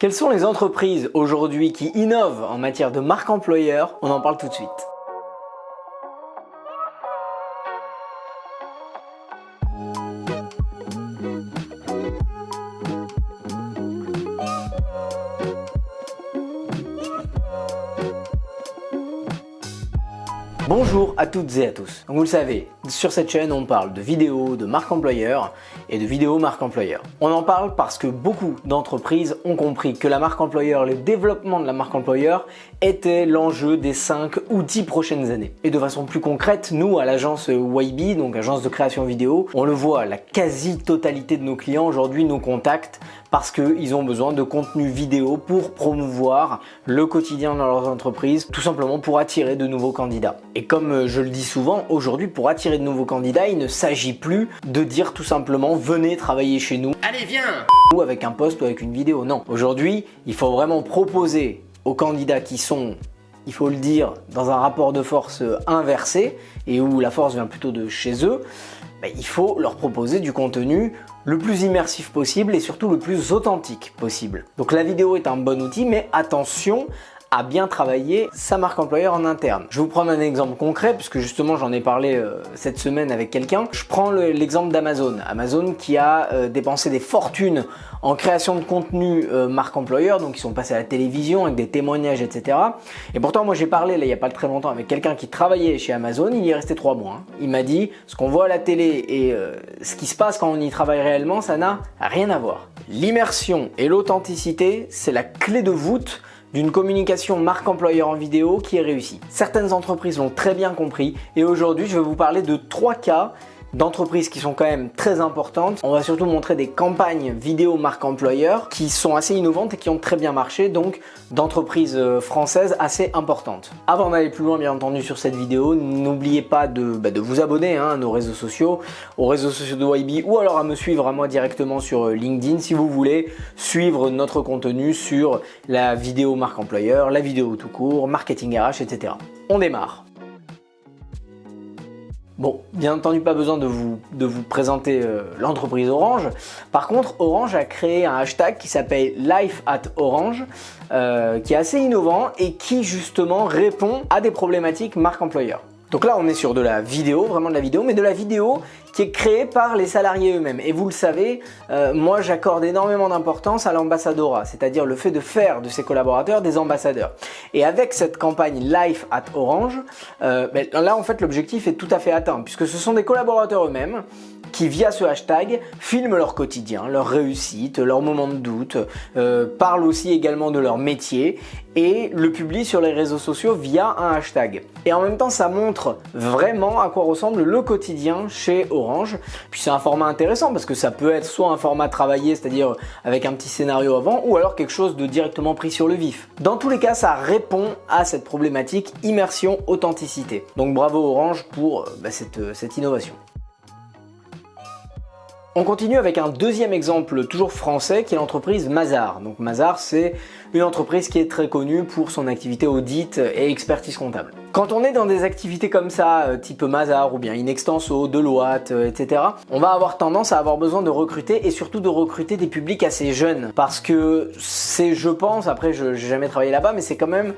Quelles sont les entreprises aujourd'hui qui innovent en matière de marque employeur? On en parle tout de suite. Bonjour à toutes et à tous. Donc vous le savez, sur cette chaîne on parle de vidéos, de marque employeur et de vidéos marque employeur. On en parle parce que beaucoup d'entreprises ont compris que la marque employeur, le développement de la marque employeur était l'enjeu des 5 ou 10 prochaines années. Et de façon plus concrète, nous à l'agence YB, donc agence de création vidéo, on le voit, la quasi-totalité de nos clients aujourd'hui nous contactent parce qu'ils ont besoin de contenu vidéo pour promouvoir le quotidien dans leurs entreprises, tout simplement pour attirer de nouveaux candidats. Et comme je le dis souvent, aujourd'hui pour attirer de nouveaux candidats, il ne s'agit plus de dire tout simplement venez travailler chez nous, allez viens, ou avec un post ou avec une vidéo, non. Aujourd'hui, il faut vraiment proposer aux candidats qui sont, il faut le dire, dans un rapport de force inversé et où la force vient plutôt de chez eux, il faut leur proposer du contenu le plus immersif possible et surtout le plus authentique possible. Donc la vidéo est un bon outil, mais attention à bien travailler sa marque employeur en interne. Je vais vous prendre un exemple concret puisque justement j'en ai parlé cette semaine avec quelqu'un. Je prends l'exemple d'Amazon. Amazon qui a dépensé des fortunes en création de contenu marque employeur, donc ils sont passés à la télévision avec des témoignages, etc. Et pourtant moi j'ai parlé là il n'y a pas très longtemps avec quelqu'un qui travaillait chez Amazon, il y est resté 3 mois. Il m'a dit ce qu'on voit à la télé et ce qui se passe quand on y travaille réellement, ça n'a rien à voir. L'immersion et l'authenticité, c'est la clé de voûte d'une communication marque employeur en vidéo qui est réussie. Certaines entreprises l'ont très bien compris et aujourd'hui je vais vous parler de 3 cas d'entreprises qui sont quand même très importantes. On va surtout montrer des campagnes vidéo marque employeur qui sont assez innovantes et qui ont très bien marché, donc d'entreprises françaises assez importantes. Avant d'aller plus loin bien entendu sur cette vidéo, n'oubliez pas de vous abonner à nos réseaux sociaux, aux réseaux sociaux de YB ou alors à me suivre à moi directement sur LinkedIn si vous voulez suivre notre contenu sur la vidéo marque employeur, la vidéo tout court, marketing RH, etc. On démarre. Bon, bien entendu, pas besoin de vous présenter l'entreprise Orange. Par contre, Orange a créé un hashtag qui s'appelle Life@Orange, qui est assez innovant et qui justement répond à des problématiques marque employeur. Donc là, on est sur de la vidéo, vraiment de la vidéo, mais de la vidéo qui est créée par les salariés eux-mêmes. Et vous le savez, moi j'accorde énormément d'importance à l'ambassadorat, c'est-à-dire le fait de faire de ses collaborateurs des ambassadeurs. Et avec cette campagne Life@Orange, là en fait l'objectif est tout à fait atteint, puisque ce sont des collaborateurs eux-mêmes qui via ce hashtag filment leur quotidien, leur réussite, leurs moments de doute, parlent aussi également de leur métier et le publient sur les réseaux sociaux via un hashtag. Et en même temps ça montre vraiment à quoi ressemble le quotidien chez Orange. Puis c'est un format intéressant parce que ça peut être soit un format travaillé, c'est-à-dire avec un petit scénario avant, ou alors quelque chose de directement pris sur le vif. Dans tous les cas, ça répond à cette problématique immersion, authenticité. Donc bravo Orange pour cette innovation. On continue avec un deuxième exemple toujours français qui est l'entreprise Mazars. Donc Mazars, c'est une entreprise qui est très connue pour son activité audit et expertise comptable. Quand on est dans des activités comme ça, type Mazars ou bien Inextenso, Deloitte, etc., on va avoir tendance à avoir besoin de recruter et surtout de recruter des publics assez jeunes. Parce que c'est, je pense, après je n'ai jamais travaillé là-bas, mais c'est quand même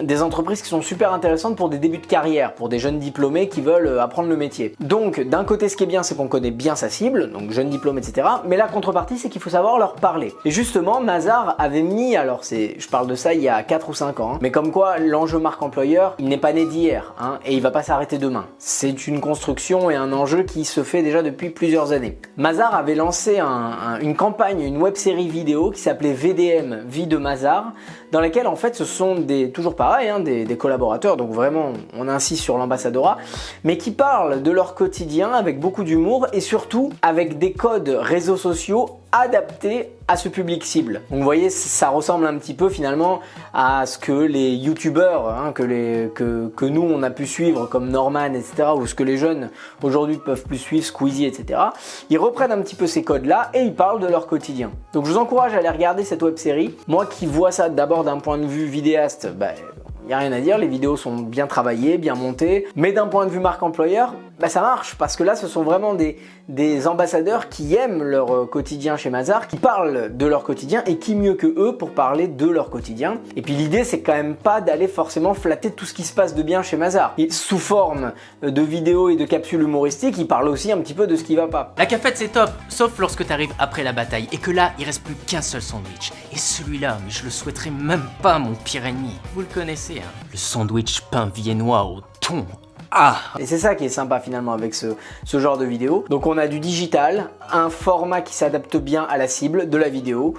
des entreprises qui sont super intéressantes pour des débuts de carrière, pour des jeunes diplômés qui veulent apprendre le métier. Donc d'un côté ce qui est bien c'est qu'on connaît bien sa cible, donc jeunes diplômés etc. Mais la contrepartie c'est qu'il faut savoir leur parler. Et justement Mazars avait mis, alors je parle de ça il y a 4 ou 5 ans, mais comme quoi l'enjeu marque employeur il n'est pas né d'hier et il va pas s'arrêter demain. C'est une construction et un enjeu qui se fait déjà depuis plusieurs années. Mazars avait lancé une campagne, une web série vidéo qui s'appelait VDM, Vie de Mazars, dans laquelle en fait ce sont toujours pareil, des collaborateurs, donc vraiment on insiste sur l'ambassadorat, mais qui parlent de leur quotidien avec beaucoup d'humour et surtout avec des codes réseaux sociaux adaptés à ce public cible. Donc vous voyez, ça ressemble un petit peu finalement à ce que les youtubeurs que nous on a pu suivre comme Norman, etc., ou ce que les jeunes aujourd'hui peuvent plus suivre, Squeezie, etc. Ils reprennent un petit peu ces codes-là et ils parlent de leur quotidien. Donc je vous encourage à aller regarder cette web série. Moi qui vois ça d'abord d'un point de vue vidéaste, il n'y a rien à dire, les vidéos sont bien travaillées, bien montées, mais d'un point de vue marque employeur, bah ça marche parce que là ce sont vraiment des ambassadeurs qui aiment leur quotidien chez Mazars, qui parlent de leur quotidien et qui mieux que eux pour parler de leur quotidien. Et puis l'idée c'est quand même pas d'aller forcément flatter tout ce qui se passe de bien chez Mazars. Et sous forme de vidéos et de capsules humoristiques, ils parlent aussi un petit peu de ce qui va pas. La cafette c'est top, sauf lorsque t'arrives après la bataille et que là il reste plus qu'un seul sandwich. Et celui-là, mais je le souhaiterais même pas mon pire ennemi. Vous le connaissez hein, le sandwich pain viennois au thon. Ah! Et c'est ça qui est sympa finalement avec ce genre de vidéo. Donc on a du digital, un format qui s'adapte bien à la cible de la vidéo.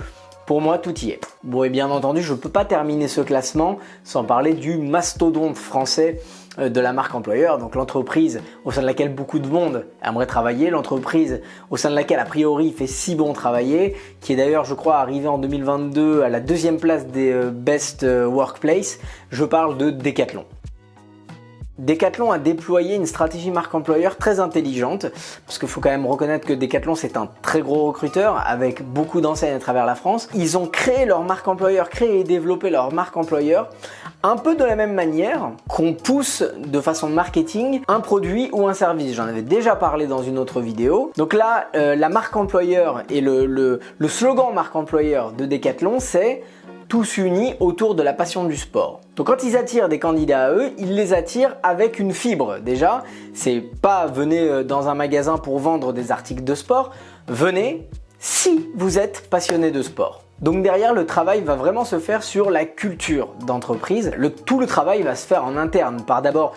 Pour moi, tout y est. Bon, et bien entendu, je ne peux pas terminer ce classement sans parler du mastodonte français de la marque employeur, donc l'entreprise au sein de laquelle beaucoup de monde aimerait travailler, l'entreprise au sein de laquelle a priori il fait si bon travailler, qui est d'ailleurs je crois arrivé en 2022 à la 2e place des Best Workplace. Je parle de Decathlon. Decathlon a déployé une stratégie marque employeur très intelligente parce qu'il faut quand même reconnaître que Decathlon c'est un très gros recruteur avec beaucoup d'enseignes à travers la France. Ils ont créé leur marque employeur, créé et développé leur marque employeur un peu de la même manière qu'on pousse de façon marketing un produit ou un service. J'en avais déjà parlé dans une autre vidéo. Donc là, la marque employeur et le slogan marque employeur de Decathlon c'est tous unis autour de la passion du sport. Donc quand ils attirent des candidats à eux, ils les attirent avec une fibre. Déjà, c'est pas venez dans un magasin pour vendre des articles de sport, venez si vous êtes passionné de sport. Donc derrière, le travail va vraiment se faire sur la culture d'entreprise. Tout le travail va se faire en interne par d'abord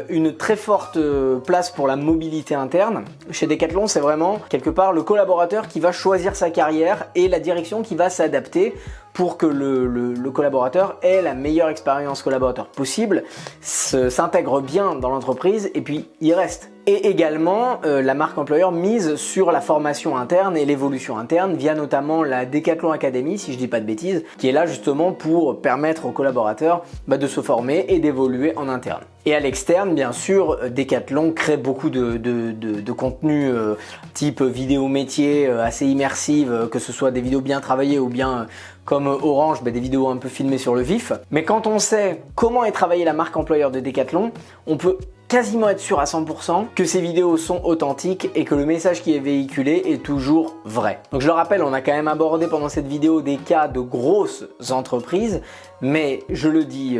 une très forte place pour la mobilité interne. Chez Decathlon, c'est vraiment quelque part le collaborateur qui va choisir sa carrière et la direction qui va s'adapter pour que le collaborateur ait la meilleure expérience collaborateur possible, s'intègre bien dans l'entreprise et puis il reste. Et également, la marque employeur mise sur la formation interne et l'évolution interne via notamment la Decathlon Academy, si je dis pas de bêtises, qui est là justement pour permettre aux collaborateurs de se former et d'évoluer en interne. Et à l'externe, bien sûr, Decathlon crée beaucoup de contenu type vidéo métier assez immersive, que ce soit des vidéos bien travaillées ou bien comme Orange, des vidéos un peu filmées sur le vif. Mais quand on sait comment est travaillée la marque employeur de Decathlon, on peut quasiment être sûr à 100% que ces vidéos sont authentiques et que le message qui est véhiculé est toujours vrai. Donc je le rappelle, on a quand même abordé pendant cette vidéo des cas de grosses entreprises, mais je le dis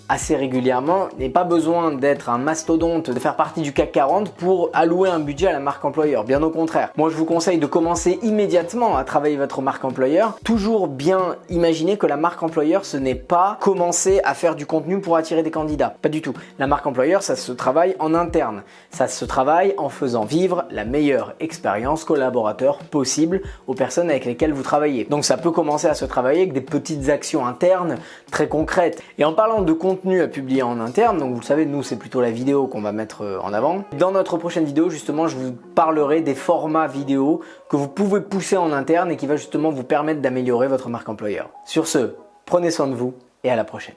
assez régulièrement, il n'est pas besoin d'être un mastodonte, de faire partie du CAC 40 pour allouer un budget à la marque employeur. Bien au contraire. Moi je vous conseille de commencer immédiatement à travailler votre marque employeur. Toujours bien imaginer que la marque employeur, ce n'est pas commencer à faire du contenu pour attirer des candidats. Pas du tout. La marque employeur, ça se travaille en interne. Ça se travaille en faisant vivre la meilleure expérience collaborateur possible aux personnes avec lesquelles vous travaillez. Donc ça peut commencer à se travailler avec des petites actions internes très concrètes. Et en parlant de contenu à publier en interne, donc vous le savez, nous c'est plutôt la vidéo qu'on va mettre en avant. Dans notre prochaine vidéo, justement, je vous parlerai des formats vidéo que vous pouvez pousser en interne et qui va justement vous permettre d'améliorer votre marque employeur. Sur ce, prenez soin de vous et à la prochaine.